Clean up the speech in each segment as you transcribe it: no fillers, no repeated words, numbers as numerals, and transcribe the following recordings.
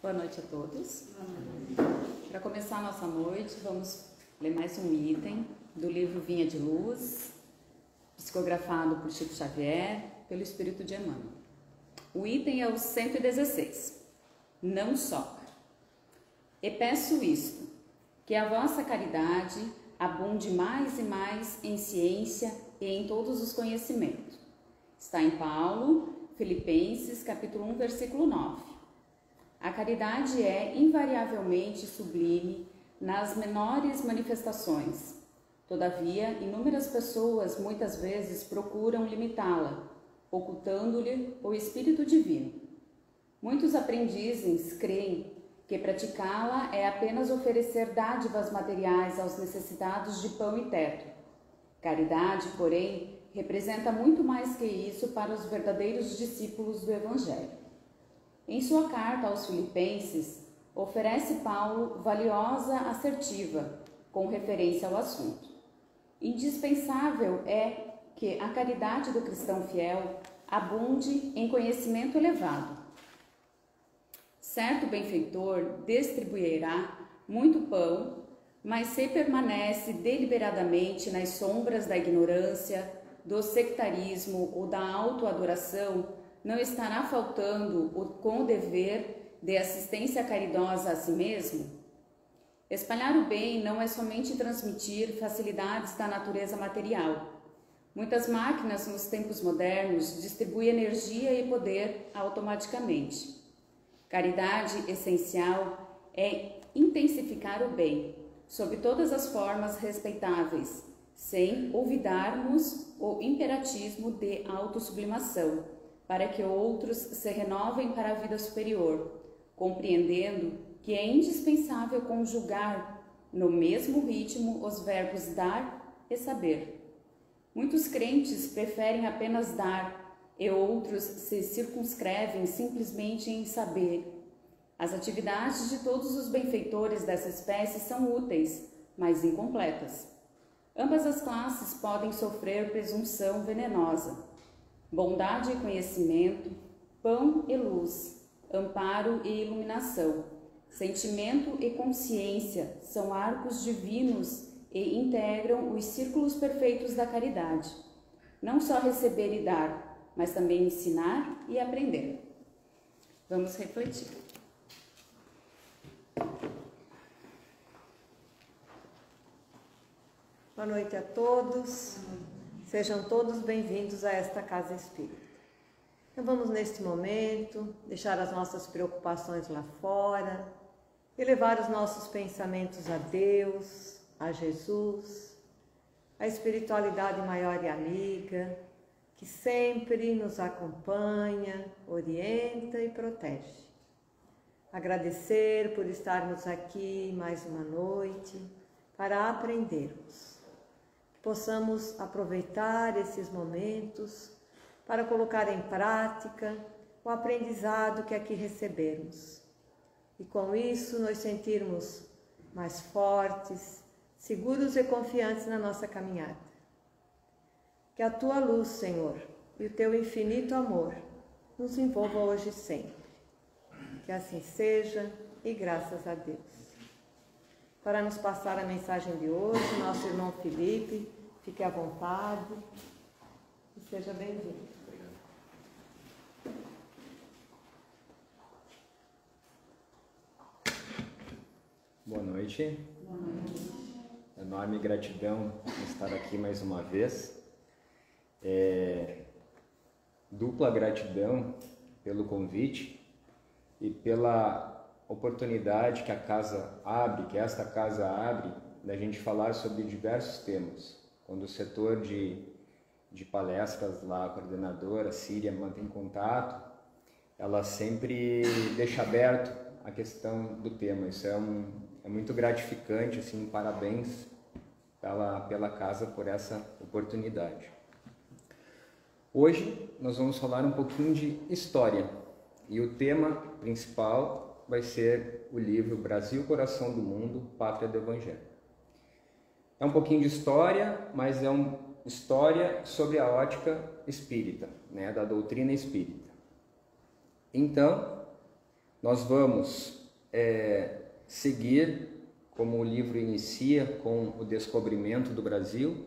Boa noite a todos. Para começar a nossa noite, vamos ler mais um item do livro Vinha de Luz, psicografado por Chico Xavier, pelo Espírito de Emmanuel. O item é o 116. Não só. E peço isto, que a vossa caridade abunde mais e mais em ciência e em todos os conhecimentos. Está em Paulo, Filipenses, capítulo 1, versículo 9. A caridade é invariavelmente sublime nas menores manifestações. Todavia, inúmeras pessoas muitas vezes procuram limitá-la, ocultando-lhe o Espírito Divino. Muitos aprendizes creem que praticá-la é apenas oferecer dádivas materiais aos necessitados de pão e teto. Caridade, porém, representa muito mais que isso para os verdadeiros discípulos do Evangelho. Em sua carta aos Filipenses, oferece Paulo valiosa assertiva com referência ao assunto. Indispensável é que a caridade do cristão fiel abunde em conhecimento elevado. Certo benfeitor distribuirá muito pão, mas se permanece deliberadamente nas sombras da ignorância, do sectarismo ou da autoadoração, não estará faltando com o dever de assistência caridosa a si mesmo? Espalhar o bem não é somente transmitir facilidades da natureza material. Muitas máquinas nos tempos modernos distribuem energia e poder automaticamente. Caridade essencial é intensificar o bem, sob todas as formas respeitáveis, sem olvidarmos o imperatismo de autossublimação, para que outros se renovem para a vida superior, compreendendo que é indispensável conjugar no mesmo ritmo os verbos dar e saber. Muitos crentes preferem apenas dar e outros se circunscrevem simplesmente em saber. As atividades de todos os benfeitores dessa espécie são úteis, mas incompletas. Ambas as classes podem sofrer presunção venenosa. Bondade e conhecimento, pão e luz, amparo e iluminação, sentimento e consciência são arcos divinos e integram os círculos perfeitos da caridade. Não só receber e dar, mas também ensinar e aprender. Vamos refletir. Boa noite a todos. Sejam todos bem-vindos a esta Casa Espírita. Então vamos neste momento deixar as nossas preocupações lá fora e levar os nossos pensamentos a Deus, a Jesus, a espiritualidade maior e amiga, que sempre nos acompanha, orienta e protege. Agradecer por estarmos aqui mais uma noite para aprendermos. Possamos aproveitar esses momentos para colocar em prática o aprendizado que aqui recebemos. E com isso nos sentirmos mais fortes, seguros e confiantes na nossa caminhada. Que a Tua luz, Senhor, e o Teu infinito amor nos envolva hoje e sempre. Que assim seja e graças a Deus. Para nos passar a mensagem de hoje, nosso irmão Felipe, fique à vontade e seja bem-vindo. Boa noite. Boa noite. Enorme gratidão por estar aqui mais uma vez. Dupla gratidão pelo convite e pela oportunidade que a casa abre, que esta casa abre, da gente falar sobre diversos temas. Quando o setor de palestras lá, a coordenadora Síria mantém contato, ela sempre deixa aberto a questão do tema. Isso é muito gratificante, assim, parabéns pela casa por essa oportunidade. Hoje nós vamos falar um pouquinho de história e o tema principal vai ser o livro Brasil, Coração do Mundo, Pátria do Evangelho. É um pouquinho de história, mas é uma história sobre a ótica espírita, né, da doutrina espírita. Então, nós vamos seguir, como o livro inicia, com o descobrimento do Brasil,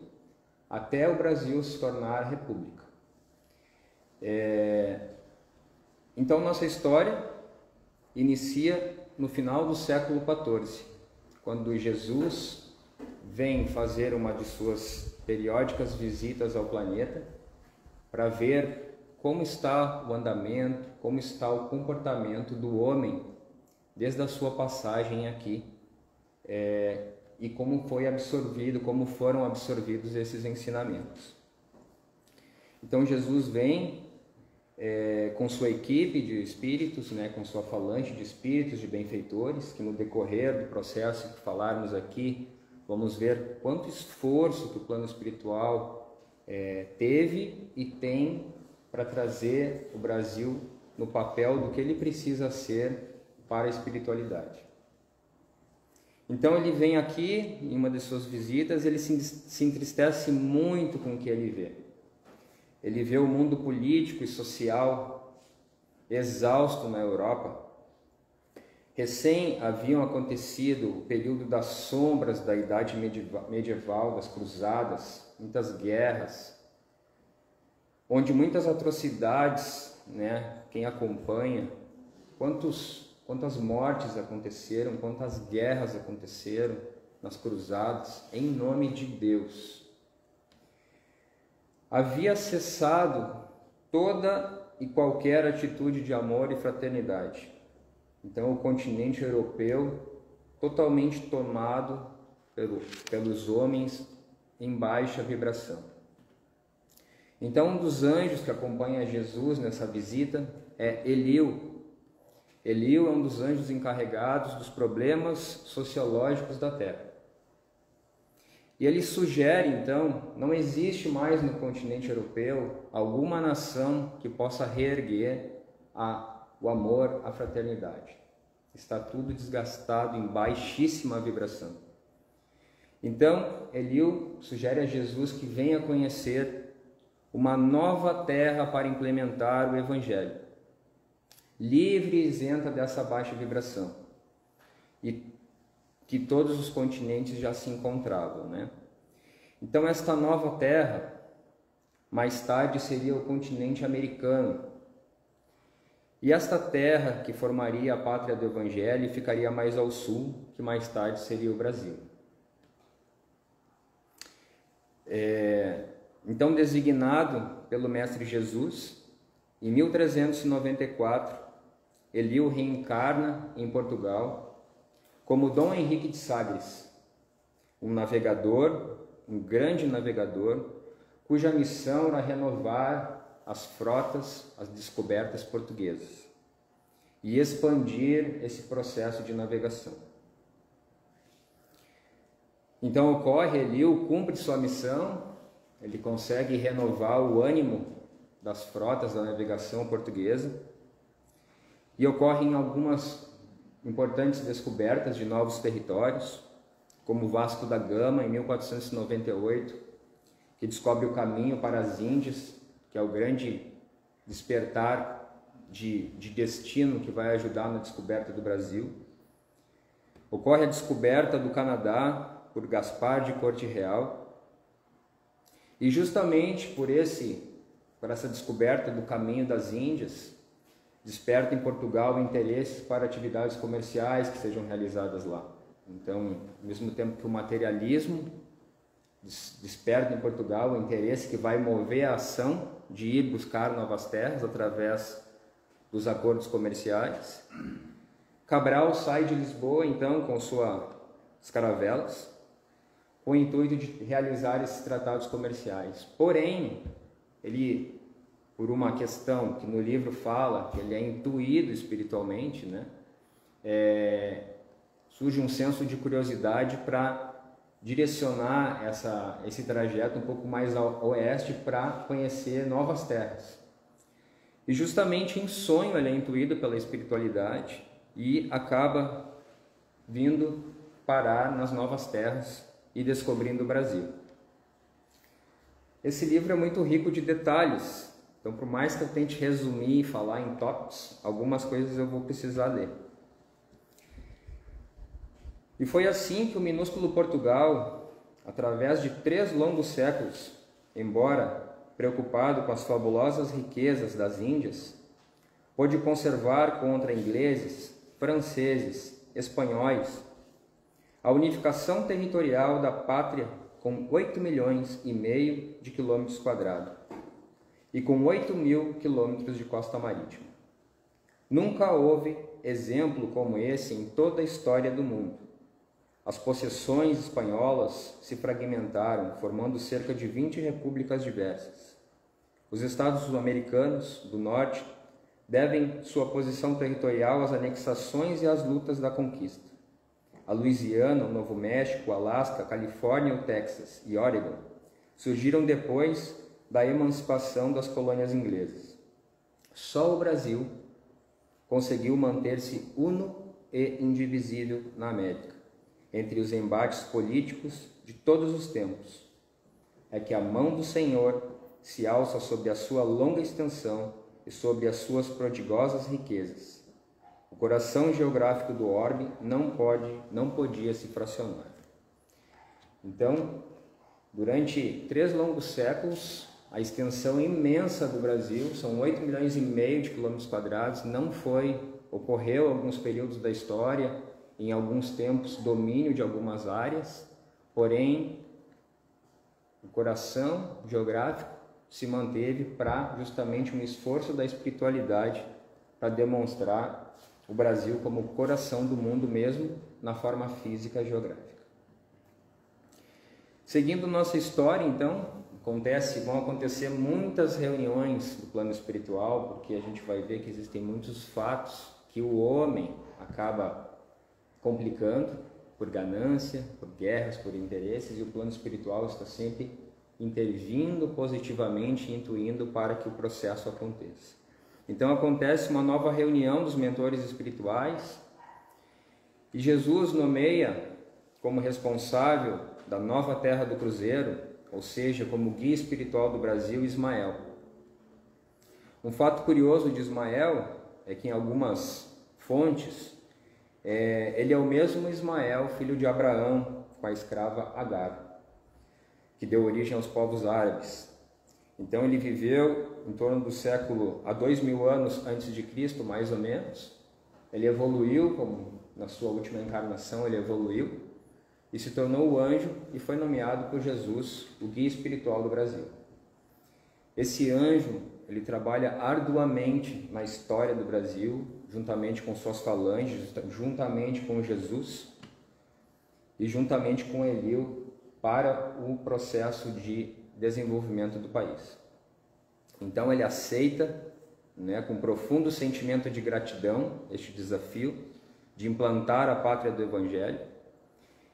até o Brasil se tornar república. Então, nossa história inicia no final do século XIV, quando Jesus vem fazer uma de suas periódicas visitas ao planeta para ver como está o andamento, como está o comportamento do homem desde a sua passagem aqui, e como foram absorvidos esses ensinamentos. Então Jesus vem com sua equipe de espíritos, com sua falange de espíritos, de benfeitores, que no decorrer do processo que falarmos aqui, vamos ver quanto esforço que o plano espiritual teve e tem para trazer o Brasil no papel do que ele precisa ser para a espiritualidade. Então ele vem aqui, em uma de suas visitas, ele se entristece muito com o que ele vê. Ele vê o mundo político e social exausto na Europa. Recém haviam acontecido o período das sombras da idade medieval, das cruzadas, muitas guerras, onde muitas atrocidades, quem acompanha, quantas mortes aconteceram, quantas guerras aconteceram nas cruzadas, em nome de Deus. Havia cessado toda e qualquer atitude de amor e fraternidade. Então, o continente europeu totalmente tomado pelos homens em baixa vibração. Então, um dos anjos que acompanha Jesus nessa visita é Eliú. Eliú é um dos anjos encarregados dos problemas sociológicos da Terra. E ele sugere, então, não existe mais no continente europeu alguma nação que possa reerguer o amor, a fraternidade. Está tudo desgastado em baixíssima vibração. Então, Eliú sugere a Jesus que venha conhecer uma nova terra para implementar o Evangelho, livre e isenta dessa baixa vibração, e que todos os continentes já se encontravam, Então, esta nova terra, mais tarde, seria o continente americano. E esta terra, que formaria a pátria do Evangelho, ficaria mais ao sul, que mais tarde seria o Brasil. Então, designado pelo Mestre Jesus, em 1394, Eliú reencarna em Portugal como Dom Henrique de Sagres, um grande navegador, cuja missão era renovar as frotas, as descobertas portuguesas e expandir esse processo de navegação. Então Eliú cumpre sua missão, ele consegue renovar o ânimo das frotas da navegação portuguesa e ocorrem algumas importantes descobertas de novos territórios, como Vasco da Gama, em 1498, que descobre o caminho para as Índias, que é o grande despertar de destino que vai ajudar na descoberta do Brasil. Ocorre a descoberta do Canadá por Gaspar de Corte Real. E justamente por essa descoberta do caminho das Índias, desperta em Portugal interesses para atividades comerciais que sejam realizadas lá. Então, ao mesmo tempo que o materialismo desperta em Portugal o interesse que vai mover a ação de ir buscar novas terras através dos acordos comerciais, Cabral sai de Lisboa, então, com suas caravelas, com o intuito de realizar esses tratados comerciais. Porém, ele, por uma questão que no livro fala, que ele é intuído espiritualmente, surge um senso de curiosidade para direcionar esse trajeto um pouco mais ao oeste para conhecer novas terras. E justamente em sonho ele é intuído pela espiritualidade e acaba vindo parar nas novas terras e descobrindo o Brasil. Esse livro é muito rico de detalhes Então, por mais que eu tente resumir e falar em tópicos, algumas coisas eu vou precisar ler. E foi assim que o minúsculo Portugal, através de 3 longos séculos, embora preocupado com as fabulosas riquezas das Índias, pôde conservar contra ingleses, franceses, espanhóis, a unificação territorial da pátria com 8,5 milhões de quilômetros quadrados e com 8.000 quilômetros de costa marítima. Nunca houve exemplo como esse em toda a história do mundo. As possessões espanholas se fragmentaram, formando cerca de 20 repúblicas diversas. Os estados americanos do norte devem sua posição territorial às anexações e às lutas da conquista. A Louisiana, o Novo México, o Alasca, a Califórnia, o Texas e Oregon surgiram depois da emancipação das colônias inglesas. Só o Brasil conseguiu manter-se uno e indivisível na América, entre os embates políticos de todos os tempos. É que a mão do Senhor se alça sobre a sua longa extensão e sobre as suas prodigosas riquezas. O coração geográfico do orbe não podia se fracionar. Então, durante 3 longos séculos, a extensão imensa do Brasil, são 8,5 milhões de quilômetros quadrados, ocorreu em alguns períodos da história, em alguns tempos, domínio de algumas áreas, porém, o coração geográfico se manteve para justamente um esforço da espiritualidade para demonstrar o Brasil como o coração do mundo mesmo na forma física geográfica. Seguindo nossa história, então, vão acontecer muitas reuniões do plano espiritual, porque a gente vai ver que existem muitos fatos que o homem acaba complicando por ganância, por guerras, por interesses, e o plano espiritual está sempre intervindo positivamente e intuindo para que o processo aconteça. Então acontece uma nova reunião dos mentores espirituais e Jesus nomeia como responsável da nova terra do cruzeiro, ou seja, como guia espiritual do Brasil, Ismael. Um fato curioso de Ismael é que em algumas fontes ele é o mesmo Ismael, filho de Abraão, com a escrava Agar, que deu origem aos povos árabes. Então ele viveu em torno do século há 2.000 anos antes de Cristo, mais ou menos. Ele evoluiu, como na sua última encarnação ele evoluiu, e se tornou o anjo e foi nomeado por Jesus, o guia espiritual do Brasil. Esse anjo, ele trabalha arduamente na história do Brasil, juntamente com suas falanges, juntamente com Jesus e juntamente com Eliu, para o processo de desenvolvimento do país. Então ele aceita, com profundo sentimento de gratidão, este desafio de implantar a pátria do Evangelho,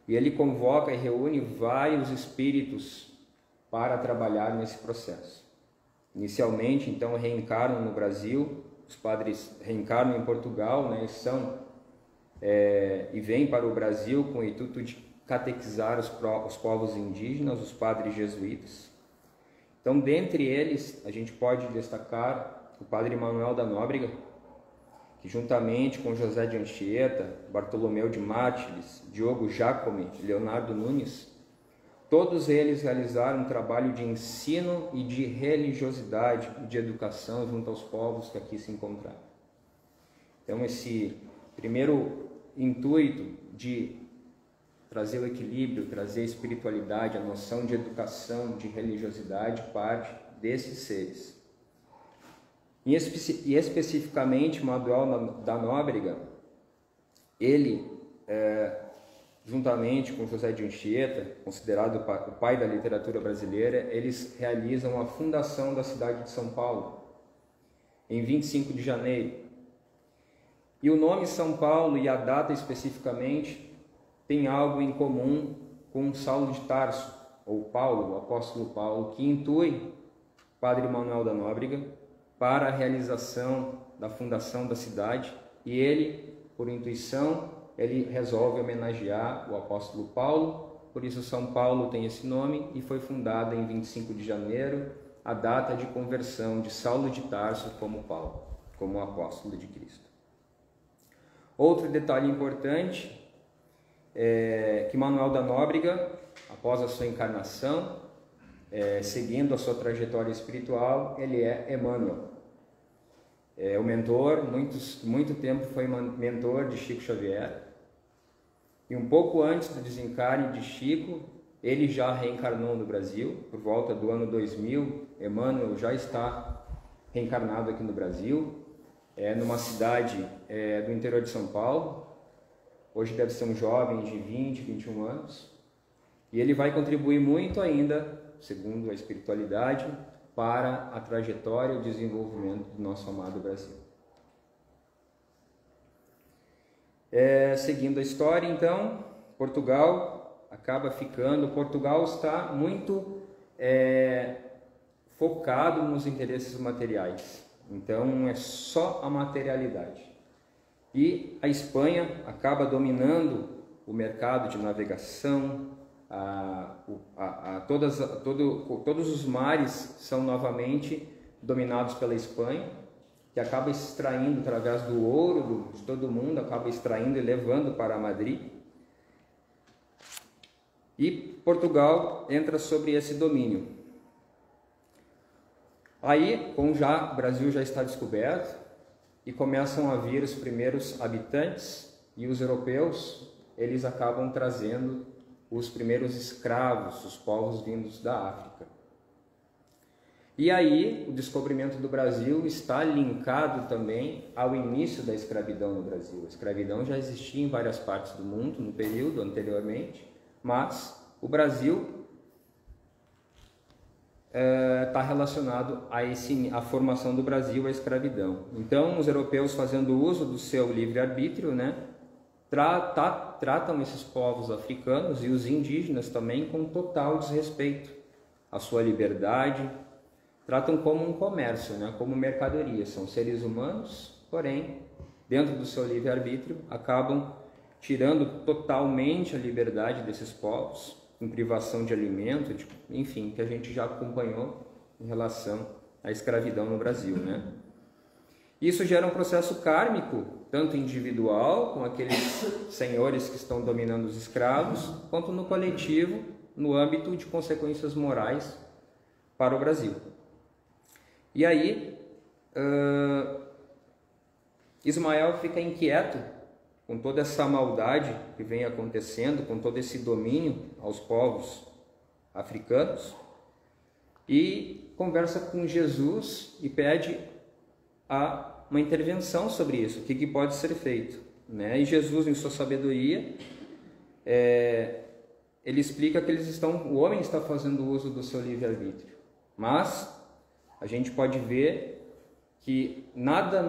e ele convoca e reúne vários espíritos para trabalhar nesse processo. Inicialmente, então, reencarnam no Brasil, os padres reencarnam em Portugal, e vêm para o Brasil com o intuito de catequizar os povos indígenas, os padres jesuítas. Então, dentre eles, a gente pode destacar o padre Manuel da Nóbrega, que juntamente com José de Anchieta, Bartolomeu de Mártires, Diogo Jacome, Leonardo Nunes, todos eles realizaram um trabalho de ensino e de religiosidade e de educação junto aos povos que aqui se encontraram. Então, esse primeiro intuito de trazer o equilíbrio, trazer a espiritualidade, a noção de educação, de religiosidade, parte desses seres. E especificamente, Manuel da Nóbrega, ele, juntamente com José de Anchieta, considerado o pai da literatura brasileira, eles realizam a fundação da cidade de São Paulo, em 25 de janeiro. E o nome São Paulo e a data especificamente tem algo em comum com Saulo de Tarso, ou Paulo, o apóstolo Paulo, que intui Padre Manuel da Nóbrega para a realização da fundação da cidade, e ele, por intuição, ele resolve homenagear o apóstolo Paulo, por isso São Paulo tem esse nome, e foi fundada em 25 de janeiro, a data de conversão de Saulo de Tarso como Paulo, como apóstolo de Cristo. Outro detalhe importante é que Manuel da Nóbrega, após a sua encarnação, seguindo a sua trajetória espiritual, ele é Emmanuel. O mentor, muito tempo foi mentor de Chico Xavier, e um pouco antes do desencarne de Chico, ele já reencarnou no Brasil. Por volta do ano 2000, Emmanuel já está reencarnado aqui no Brasil, numa cidade do interior de São Paulo. Hoje deve ser um jovem de 20, 21 anos, e ele vai contribuir muito ainda, segundo a espiritualidade, para a trajetória e o desenvolvimento do nosso amado Brasil. Seguindo a história, então, Portugal está muito focado nos interesses materiais, então é só a materialidade. E a Espanha acaba dominando o mercado de navegação, todos os mares são novamente dominados pela Espanha, que acaba extraindo através do ouro de todo mundo, acaba extraindo e levando para Madrid. E Portugal entra sobre esse domínio. Aí, o Brasil já está descoberto e começam a vir os primeiros habitantes, e os europeus, eles acabam trazendo os primeiros escravos, os povos vindos da África. E aí, o descobrimento do Brasil está linkado também ao início da escravidão no Brasil. A escravidão já existia em várias partes do mundo no período anteriormente, mas o Brasil está relacionado à formação do Brasil, à escravidão. Então, os europeus, fazendo uso do seu livre-arbítrio, tratam esses povos africanos e os indígenas também com total desrespeito à sua liberdade, tratam como um comércio, como mercadoria. São seres humanos, porém, dentro do seu livre-arbítrio, acabam tirando totalmente a liberdade desses povos, em privação de alimento, enfim, que a gente já acompanhou em relação à escravidão no Brasil, Isso gera um processo kármico, tanto individual, com aqueles senhores que estão dominando os escravos, quanto no coletivo, no âmbito de consequências morais para o Brasil. E aí, Ismael fica inquieto com toda essa maldade que vem acontecendo, com todo esse domínio aos povos africanos, e conversa com Jesus e pede uma intervenção sobre isso, o que pode ser feito. E Jesus, em sua sabedoria, ele explica que o homem está fazendo uso do seu livre-arbítrio, mas a gente pode ver que nada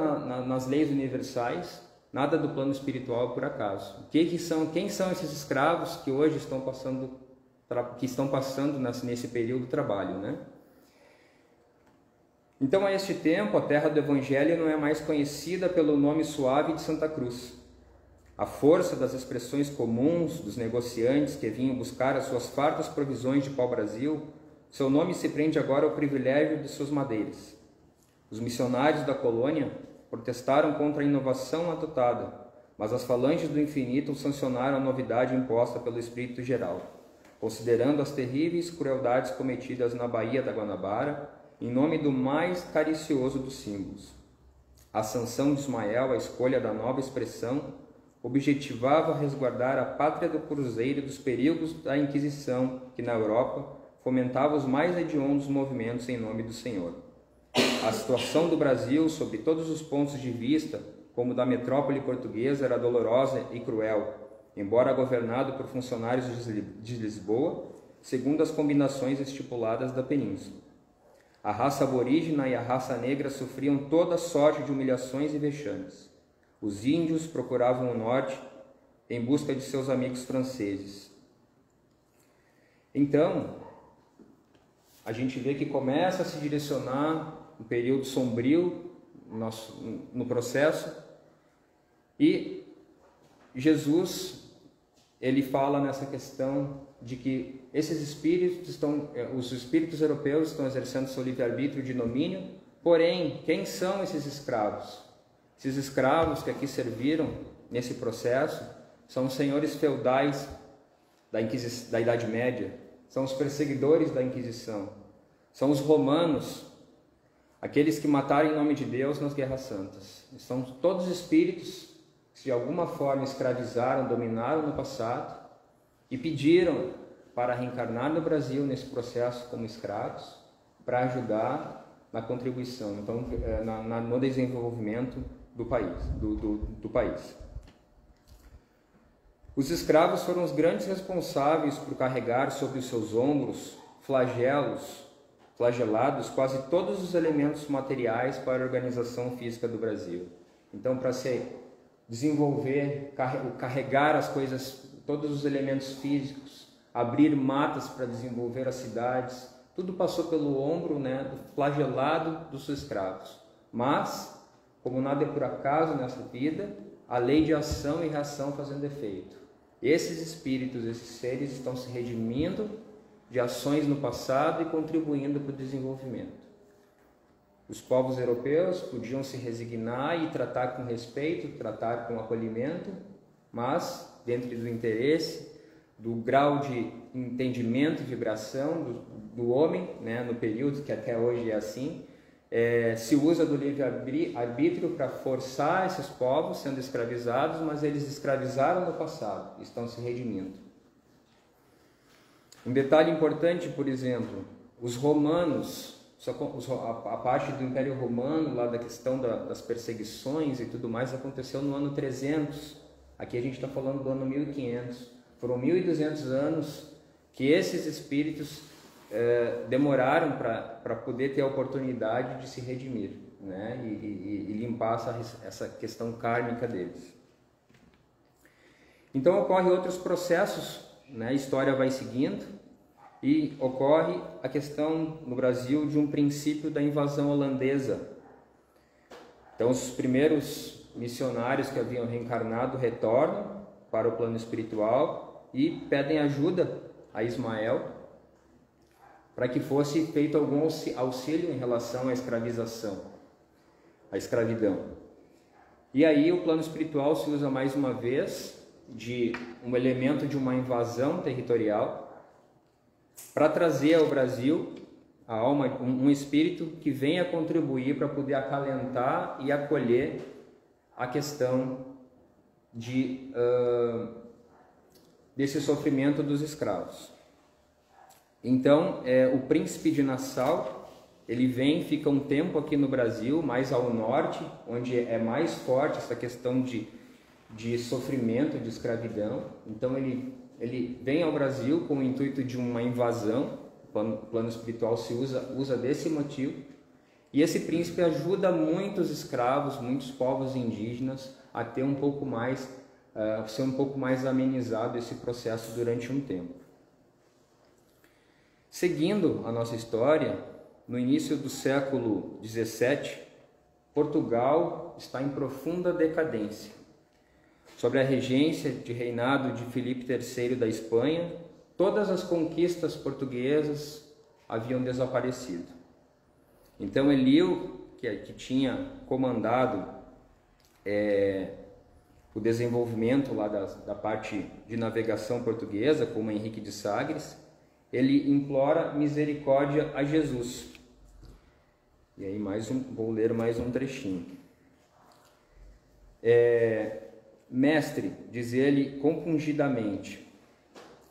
nas leis universais, nada do plano espiritual é por acaso. Quem são esses escravos que hoje estão passando nesse período de trabalho, Então, a este tempo, a terra do Evangelho não é mais conhecida pelo nome suave de Santa Cruz. A força das expressões comuns dos negociantes que vinham buscar as suas fartas provisões de pau-brasil, seu nome se prende agora ao privilégio de suas madeiras. Os missionários da colônia protestaram contra a inovação adotada, mas as falanges do infinito sancionaram a novidade imposta pelo Espírito Geral, considerando as terríveis crueldades cometidas na Baía da Guanabara, em nome do mais caricioso dos símbolos. A sanção de Ismael, a escolha da nova expressão, objetivava resguardar a pátria do cruzeiro dos perigos da Inquisição, que na Europa fomentava os mais hediondos movimentos em nome do Senhor. A situação do Brasil, sob todos os pontos de vista, como da metrópole portuguesa, era dolorosa e cruel, embora governado por funcionários de Lisboa, segundo as combinações estipuladas da península. A raça aborígena e a raça negra sofriam toda sorte de humilhações e vexames. Os índios procuravam o norte em busca de seus amigos franceses. Então, a gente vê que começa a se direcionar um período sombrio no processo, e Jesus ele fala nessa questão de que esses espíritos os espíritos europeus estão exercendo seu livre-arbítrio de domínio, porém, quem são esses escravos? Esses escravos que aqui serviram nesse processo são os senhores feudais da Idade Média, são os perseguidores da Inquisição, são os romanos, aqueles que mataram em nome de Deus nas guerras santas. São todos espíritos que de alguma forma escravizaram, dominaram no passado e pediram para reencarnar no Brasil nesse processo como escravos, para ajudar na contribuição, então, no desenvolvimento do país. Os escravos foram os grandes responsáveis por carregar sobre os seus ombros flagelados quase todos os elementos materiais para a organização física do Brasil. Então, para se desenvolver, carregar as coisas, todos os elementos físicos, abrir matas para desenvolver as cidades, tudo passou pelo ombro, né, do flagelado dos escravos. Mas, como nada é por acaso nessa vida, a lei de ação e reação fazendo efeito. Esses espíritos, esses seres estão se redimindo de ações no passado e contribuindo para o desenvolvimento. Os povos europeus podiam se resignar e tratar com respeito, tratar com acolhimento, mas dentro do interesse, do grau de entendimento e vibração do homem, né, no período que até hoje é assim, se usa do livre-arbítrio para forçar esses povos sendo escravizados, mas eles escravizaram no passado, estão se redimindo. Um detalhe importante, por exemplo, os romanos, a parte do Império Romano, lá da questão das perseguições e tudo mais, aconteceu no ano 300. Aqui a gente está falando do ano 1500. Foram 1200 anos que esses espíritos demoraram para poder ter a oportunidade de se redimir, né? e limpar essa questão kármica deles. Então ocorrem outros processos, né? A história vai seguindo e ocorre a questão no Brasil de um princípio da invasão holandesa. Então os primeiros missionários que haviam reencarnado retornam para o plano espiritual e pedem ajuda a Ismael para que fosse feito algum auxílio em relação à escravização, à escravidão. E aí o plano espiritual se usa mais uma vez de um elemento de uma invasão territorial para trazer ao Brasil a alma, um espírito que venha contribuir para poder acalentar e acolher a questão desse sofrimento dos escravos. Então, o príncipe de Nassau, ele vem, fica um tempo aqui no Brasil, mais ao norte, onde é mais forte essa questão de sofrimento, de escravidão. Então, ele vem ao Brasil com o intuito de uma invasão, o plano espiritual se usa desse motivo, e esse príncipe ajuda muitos escravos, muitos povos indígenas a ter um pouco mais, ser um pouco mais amenizado esse processo durante um tempo. Seguindo a nossa história, no início do século XVII, Portugal está em profunda decadência. Sob a regência de reinado de Filipe III da Espanha, todas as conquistas portuguesas haviam desaparecido. Então Elio, que tinha comandado o desenvolvimento lá da parte de navegação portuguesa, como Henrique de Sagres, ele implora misericórdia a Jesus. E aí vou ler mais um trechinho. Mestre, diz ele compungidamente,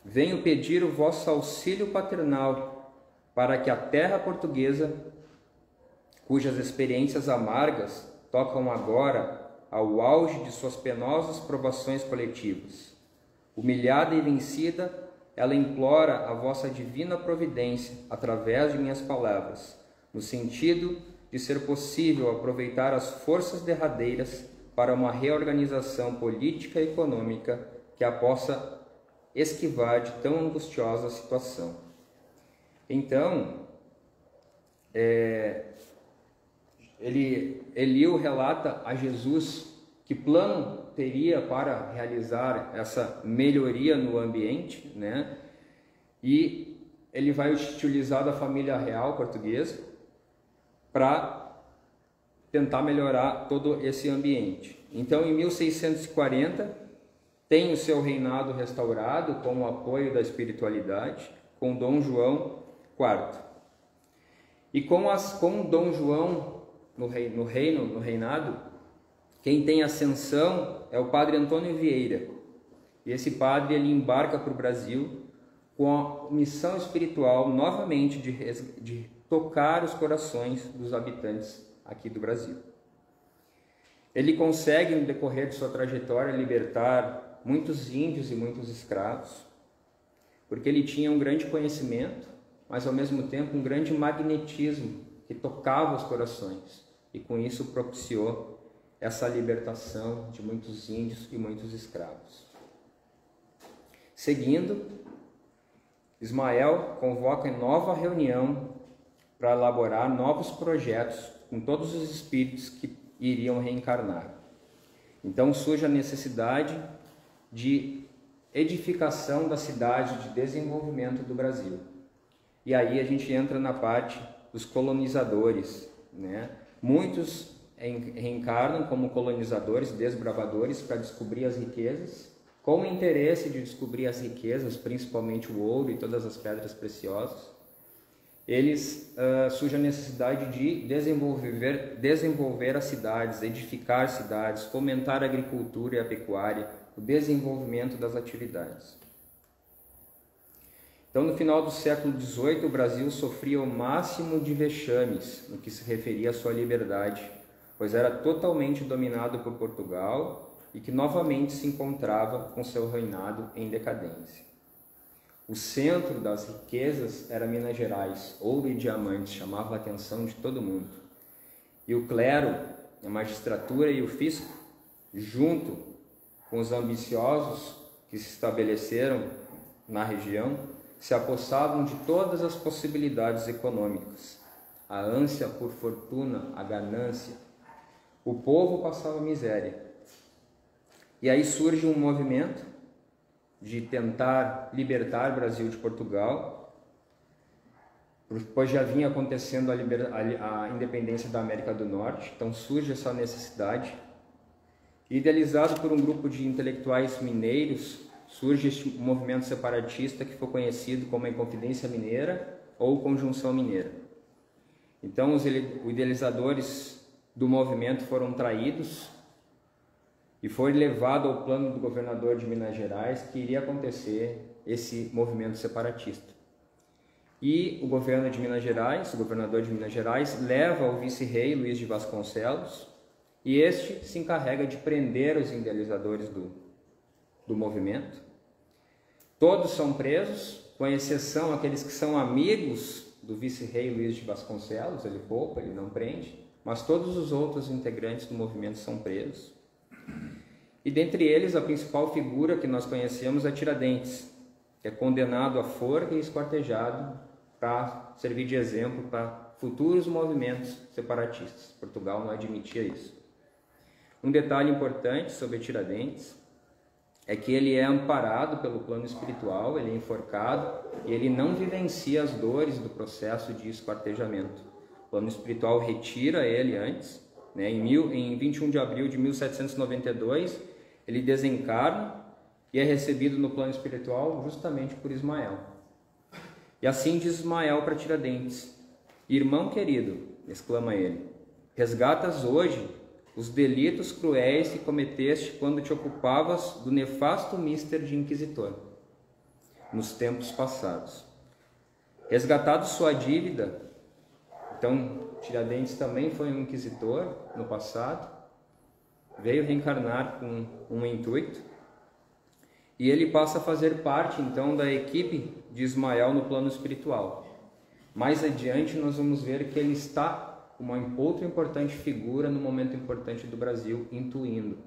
venho pedir o vosso auxílio paternal para que a terra portuguesa, cujas experiências amargas tocam agora ao auge de suas penosas provações coletivas, humilhada e vencida, ela implora a vossa divina providência através de minhas palavras, no sentido de ser possível aproveitar as forças derradeiras para uma reorganização política e econômica que a possa esquivar de tão angustiosa situação. Então, Elio relata a Jesus que plano teria para realizar essa melhoria no ambiente, né? E ele vai utilizar da família real portuguesa para tentar melhorar todo esse ambiente. Então, em 1640, tem o seu reinado restaurado com o apoio da espiritualidade, com Dom João IV. E com Dom João no reinado, quem tem ascensão é o padre Antônio Vieira. E esse padre ele embarca para o Brasil com a missão espiritual novamente de tocar os corações dos habitantes aqui do Brasil. Ele consegue, no decorrer de sua trajetória, libertar muitos índios e muitos escravos, porque ele tinha um grande conhecimento, mas ao mesmo tempo um grande magnetismo que tocava os corações, e com isso propiciou essa libertação de muitos índios e muitos escravos. Seguindo, Ismael convoca nova reunião para elaborar novos projetos com todos os espíritos que iriam reencarnar. Então surge a necessidade de edificação da cidade, de desenvolvimento do Brasil. E aí a gente entra na parte dos colonizadores, né? Muitos reencarnam como colonizadores, desbravadores, para descobrir as riquezas, com o interesse de descobrir as riquezas, principalmente o ouro e todas as pedras preciosas. Surge a necessidade de desenvolver as cidades, edificar cidades, fomentar a agricultura e a pecuária, o desenvolvimento das atividades. Então, no final do século XVIII, o Brasil sofria o máximo de vexames no que se referia à sua liberdade, pois era totalmente dominado por Portugal e que novamente se encontrava com seu reinado em decadência. O centro das riquezas era Minas Gerais, ouro e diamantes, chamava a atenção de todo mundo. E o clero, a magistratura e o fisco, junto com os ambiciosos que se estabeleceram na região, se apossavam de todas as possibilidades econômicas. A ânsia por fortuna, a ganância. O povo passava miséria. E aí surge um movimento de tentar libertar o Brasil de Portugal, pois já vinha acontecendo a independência da América do Norte, então surge essa necessidade. Idealizado por um grupo de intelectuais mineiros, surge este movimento separatista que foi conhecido como a Inconfidência Mineira ou Conjunção Mineira. Então os idealizadores do movimento foram traídos e foi levado ao plano do governador de Minas Gerais que iria acontecer esse movimento separatista. E o governador de Minas Gerais, leva o vice-rei Luís de Vasconcelos, e este se encarrega de prender os idealizadores do movimento. Todos são presos, com exceção aqueles que são amigos do vice-rei Luís de Vasconcelos, ele poupa, ele não prende, mas todos os outros integrantes do movimento são presos. E dentre eles, a principal figura que nós conhecemos é Tiradentes, que é condenado à forca e esquartejado para servir de exemplo para futuros movimentos separatistas. Portugal não admitia isso. Um detalhe importante sobre Tiradentes é que ele é amparado pelo plano espiritual, ele é enforcado e ele não vivencia as dores do processo de esquartejamento. O plano espiritual retira ele antes, né? Em 21 de abril de 1792, ele desencarna e é recebido no plano espiritual justamente por Ismael. E assim diz Ismael para Tiradentes: irmão querido, exclama ele, resgatas hoje os delitos cruéis que cometeste quando te ocupavas do nefasto mister de inquisitor, nos tempos passados. Resgatado sua dívida, então Tiradentes também foi um inquisitor no passado, veio reencarnar com um intuito, e ele passa a fazer parte então da equipe de Ismael no plano espiritual. Mais adiante nós vamos ver que ele está uma outra importante figura no momento importante do Brasil, intuindo.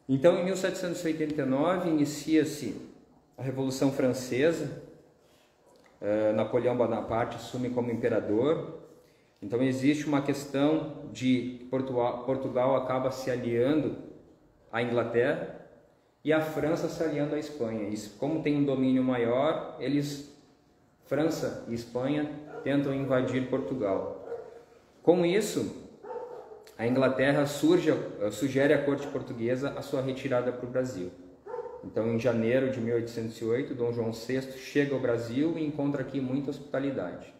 Então, em 1789, inicia-se a Revolução Francesa. Napoleão Bonaparte assume como imperador Então existe uma questão de Portugal acaba se aliando à Inglaterra e a França se aliando à Espanha. Isso, como tem um domínio maior, França e Espanha tentam invadir Portugal. Com isso, a Inglaterra sugere à corte portuguesa a sua retirada para o Brasil. Então, em janeiro de 1808, Dom João VI chega ao Brasil e encontra aqui muita hospitalidade.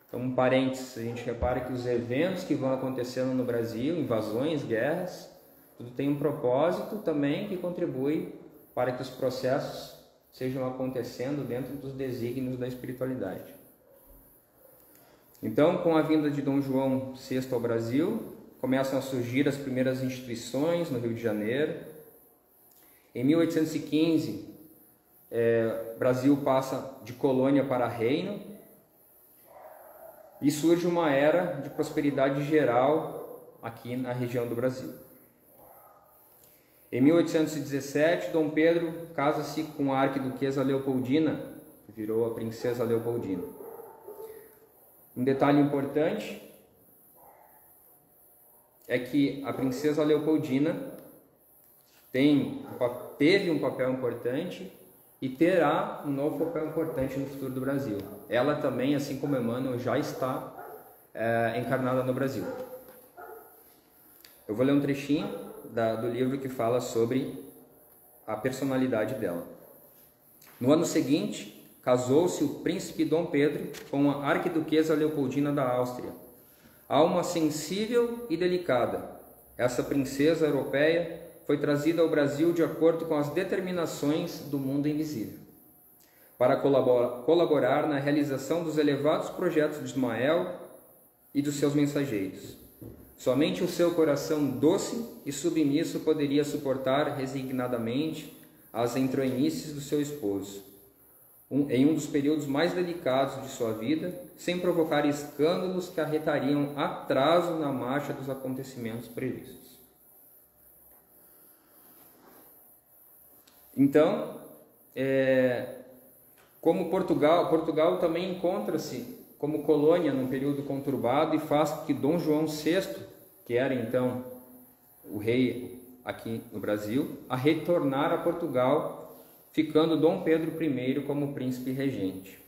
Então, um parênteses, a gente repara que os eventos que vão acontecendo no Brasil, invasões, guerras, tudo tem um propósito também que contribui para que os processos sejam acontecendo dentro dos desígnios da espiritualidade. Então, com a vinda de Dom João VI ao Brasil, começam a surgir as primeiras instituições no Rio de Janeiro. Em 1815, o Brasil passa de colônia para reino e surge uma era de prosperidade geral aqui na região do Brasil. Em 1817, Dom Pedro casa-se com a arquiduquesa Leopoldina, que virou a princesa Leopoldina. Um detalhe importante é que a princesa Leopoldina teve um papel importante e terá um novo papel importante no futuro do Brasil. Ela também, assim como Emmanuel, já está encarnada no Brasil. Eu vou ler um trechinho do livro que fala sobre a personalidade dela. No ano seguinte, casou-se o príncipe Dom Pedro com a arquiduquesa Leopoldina da Áustria. Alma sensível e delicada, essa princesa europeia foi trazida ao Brasil de acordo com as determinações do mundo invisível, para colaborar na realização dos elevados projetos de Ismael e dos seus mensageiros. Somente o seu coração doce e submisso poderia suportar resignadamente as entranhices do seu esposo, em um dos períodos mais delicados de sua vida, sem provocar escândalos que acarretariam atraso na marcha dos acontecimentos previstos. Então, como Portugal também encontra-se como colônia num período conturbado e faz com que Dom João VI, que era então o rei aqui no Brasil, a retornar a Portugal, ficando Dom Pedro I como príncipe regente.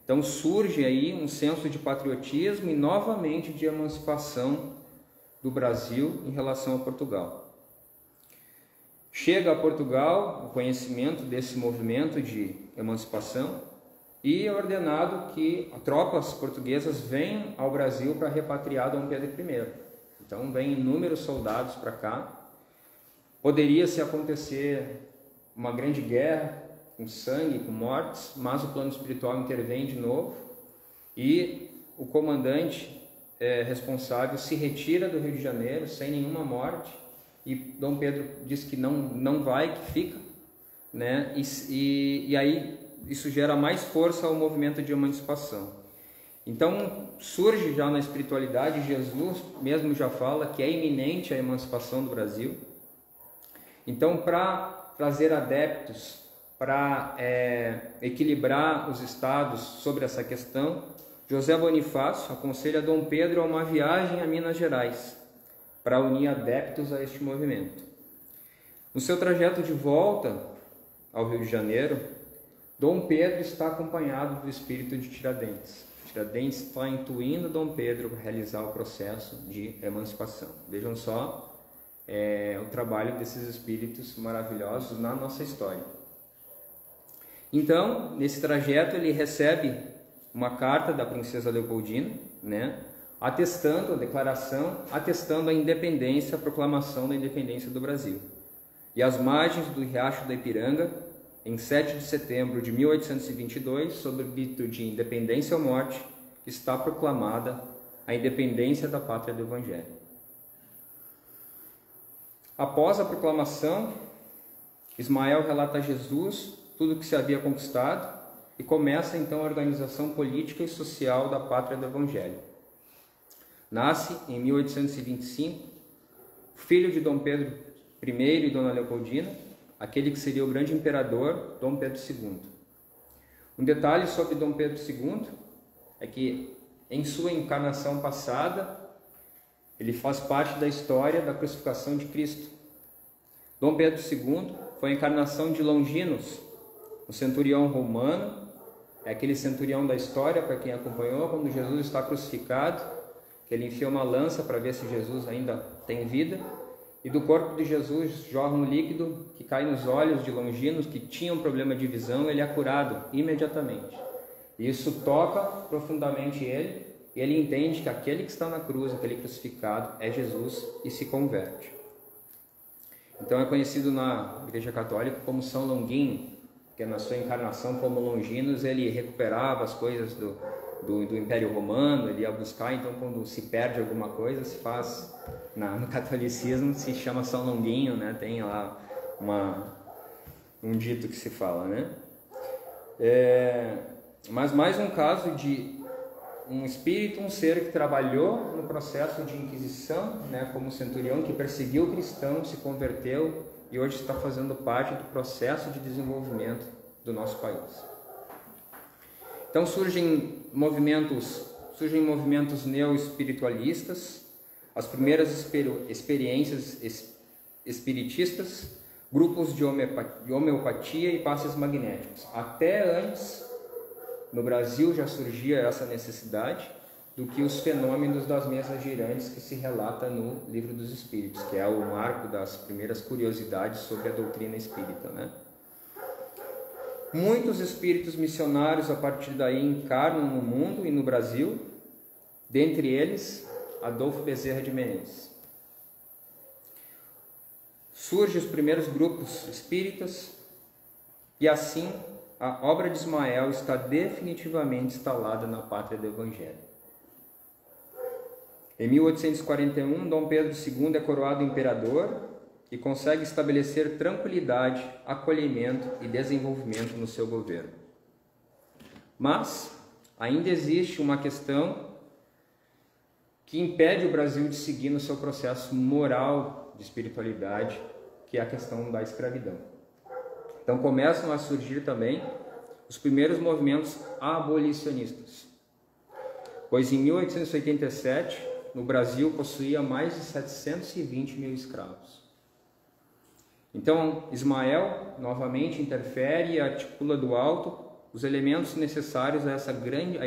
Então surge aí um senso de patriotismo e novamente de emancipação do Brasil em relação a Portugal. Chega a Portugal o conhecimento desse movimento de emancipação e é ordenado que tropas portuguesas venham ao Brasil para repatriar Dom Pedro I. Então vêm inúmeros soldados para cá. Poderia-se acontecer uma grande guerra, com sangue, com mortes, mas o plano espiritual intervém de novo e o comandante responsável se retira do Rio de Janeiro sem nenhuma morte e Dom Pedro diz que não vai, que fica, né? E aí isso gera mais força ao movimento de emancipação. Então surge já na espiritualidade, Jesus mesmo já fala que é iminente a emancipação do Brasil. Então, para trazer adeptos, para equilibrar os estados sobre essa questão, José Bonifácio aconselha Dom Pedro a uma viagem a Minas Gerais, para unir adeptos a este movimento. No seu trajeto de volta ao Rio de Janeiro, Dom Pedro está acompanhado do espírito de Tiradentes. Tiradentes está intuindo Dom Pedro para realizar o processo de emancipação. Vejam só o trabalho desses espíritos maravilhosos na nossa história. Então, nesse trajeto, ele recebe uma carta da princesa Leopoldina, né, atestando a declaração, atestando a independência, a proclamação da independência do Brasil. E às margens do Riacho da Ipiranga, em 7 de setembro de 1822, sob o grito de independência ou morte, está proclamada a independência da pátria do Evangelho. Após a proclamação, Ismael relata a Jesus tudo o que se havia conquistado e começa então a organização política e social da pátria do Evangelho. Nasce em 1825, filho de Dom Pedro I e Dona Leopoldina, aquele que seria o grande imperador, Dom Pedro II. Um detalhe sobre Dom Pedro II é que em sua encarnação passada, ele faz parte da história da crucificação de Cristo. Dom Pedro II foi a encarnação de Longinos, o centurião romano, é aquele centurião da história, para quem acompanhou, quando Jesus está crucificado, que ele enfia uma lança para ver se Jesus ainda tem vida, e do corpo de Jesus jorra um líquido que cai nos olhos de Longinos, que tinha um problema de visão, ele é curado imediatamente. E isso toca profundamente ele, e ele entende que aquele que está na cruz, aquele crucificado, é Jesus, e se converte. Então é conhecido na Igreja Católica como São Longuinho, que na sua encarnação como Longinos ele recuperava as coisas do Império Romano, ele ia buscar, então quando se perde alguma coisa, se faz, no catolicismo se chama São Longuinho, né? Tem lá um dito que se fala, né? Mas mais um caso de um espírito, um ser que trabalhou no processo de Inquisição, né? Como centurião que perseguiu cristãos, se converteu e hoje está fazendo parte do processo de desenvolvimento do nosso país. Então surgem movimentos neo-espiritualistas, as primeiras experiências espiritistas, grupos de homeopatia e passes magnéticos. Até antes, no Brasil já surgia essa necessidade do que os fenômenos das mesas girantes que se relata no Livro dos Espíritos, que é o marco das primeiras curiosidades sobre a doutrina espírita, né? Muitos espíritos missionários a partir daí encarnam no mundo e no Brasil, dentre eles Adolfo Bezerra de Menezes. Surgem os primeiros grupos espíritas e assim a obra de Ismael está definitivamente instalada na pátria do Evangelho. Em 1841, Dom Pedro II é coroado imperador e consegue estabelecer tranquilidade, acolhimento e desenvolvimento no seu governo. Mas ainda existe uma questão que impede o Brasil de seguir no seu processo moral de espiritualidade, que é a questão da escravidão. Então começam a surgir também os primeiros movimentos abolicionistas, pois em 1887 no Brasil possuía mais de 720 mil escravos. Então Ismael novamente interfere e articula do alto os elementos necessários a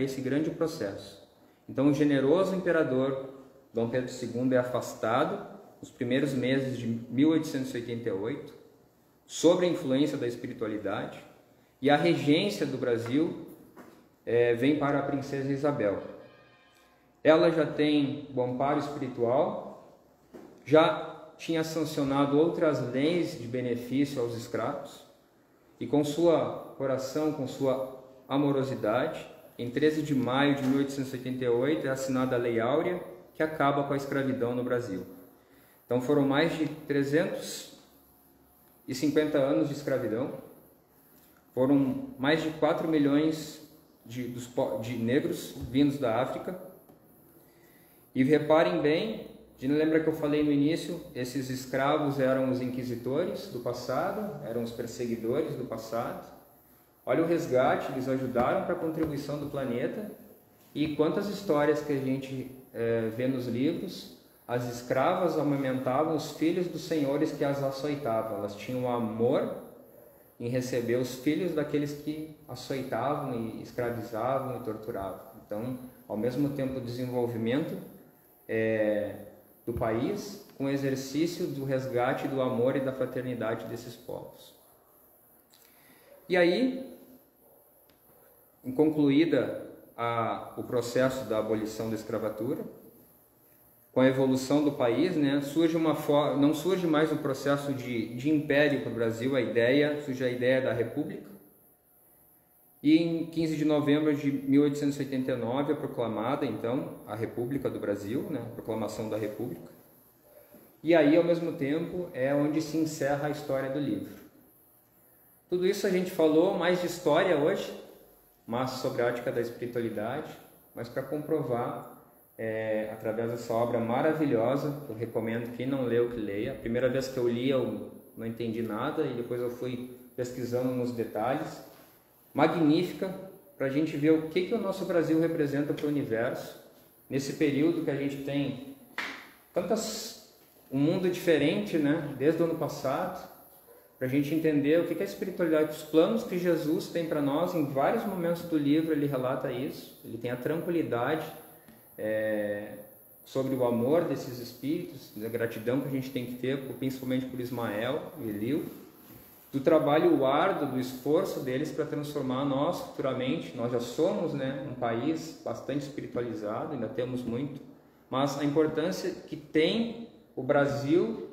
esse grande processo. Então o generoso imperador Dom Pedro II é afastado nos primeiros meses de 1888, sob a influência da espiritualidade, e a regência do Brasil vem para a princesa Isabel. Ela já tem o amparo espiritual, já tinha sancionado outras leis de benefício aos escravos, e com sua coração, com sua amorosidade, em 13 de maio de 1888 é assinada a Lei Áurea, que acaba com a escravidão no Brasil. Então foram mais de 350 anos de escravidão, foram mais de 4 milhões de negros vindos da África. E reparem bem, lembra que eu falei no início, esses escravos eram os inquisitores do passado, eram os perseguidores do passado. Olha o resgate, eles ajudaram para a contribuição do planeta. E quantas histórias que a gente vê nos livros, as escravas amamentavam os filhos dos senhores que as açoitavam. Elas tinham amor em receber os filhos daqueles que açoitavam e escravizavam e torturavam. Então, ao mesmo tempo, o desenvolvimento do país, com o exercício do resgate do amor e da fraternidade desses povos. E aí, concluída o processo da abolição da escravatura, com a evolução do país, né, não surge mais um processo de império para o Brasil, surge a ideia da república. E em 15 de novembro de 1889 é proclamada, então, a República do Brasil, né, a proclamação da República. E aí, ao mesmo tempo, é onde se encerra a história do livro. Tudo isso a gente falou mais de história hoje, mas sobre a ótica da espiritualidade, mas para comprovar, através dessa obra maravilhosa, que eu recomendo quem não leu que leia. A primeira vez que eu li eu não entendi nada e depois eu fui pesquisando nos detalhes. Magnífica, para a gente ver o que o nosso Brasil representa para o universo, nesse período que a gente tem um mundo diferente, né, desde o ano passado, para a gente entender o que é a espiritualidade, os planos que Jesus tem para nós. Em vários momentos do livro ele relata isso, ele tem a tranquilidade sobre o amor desses espíritos, a gratidão que a gente tem que ter, principalmente por Ismael e Elil, do trabalho árduo, do esforço deles para transformar nós futuramente. Nós já somos, né, um país bastante espiritualizado, ainda temos muito, mas a importância que tem o Brasil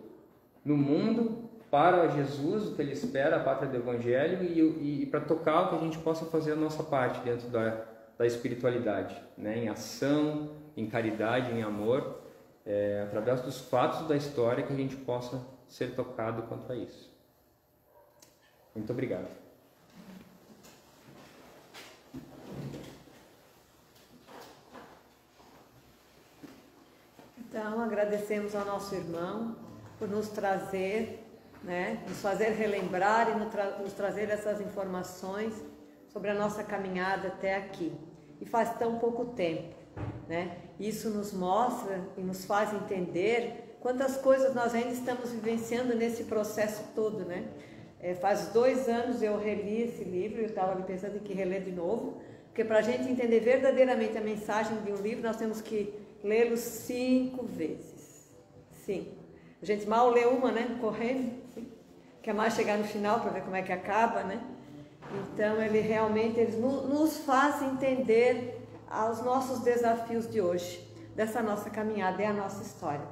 no mundo para Jesus, o que ele espera, a pátria do Evangelho, e para tocar o que a gente possa fazer a nossa parte dentro da espiritualidade, né, em ação, em caridade, em amor, através dos fatos da história, que a gente possa ser tocado quanto a isso. Muito obrigado. Então, agradecemos ao nosso irmão por nos trazer, né, nos fazer relembrar e nos trazer essas informações sobre a nossa caminhada até aqui. E faz tão pouco tempo, né? Isso nos mostra e nos faz entender quantas coisas nós ainda estamos vivenciando nesse processo todo, né? Faz 2 anos eu reli esse livro, eu estava pensando em que reler de novo, porque para a gente entender verdadeiramente a mensagem de um livro, nós temos que lê-lo 5 vezes. 5. A gente mal lê uma, né? Correndo. Sim. Quer mais chegar no final para ver como é que acaba, né? Então, ele nos faz entender os nossos desafios de hoje, dessa nossa caminhada, é a nossa história,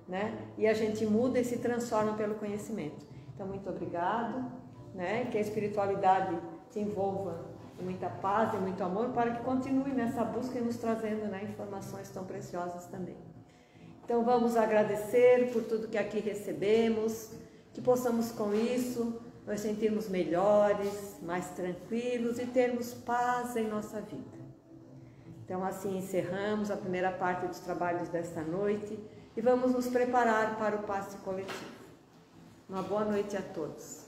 né? E a gente muda e se transforma pelo conhecimento. Então, muito obrigado, né? Que a espiritualidade te envolva em muita paz e muito amor, para que continue nessa busca e nos trazendo, né, informações tão preciosas também. Então, vamos agradecer por tudo que aqui recebemos, que possamos com isso nos sentirmos melhores, mais tranquilos e termos paz em nossa vida. Então, assim encerramos a primeira parte dos trabalhos desta noite e vamos nos preparar para o passe coletivo. Uma boa noite a todos.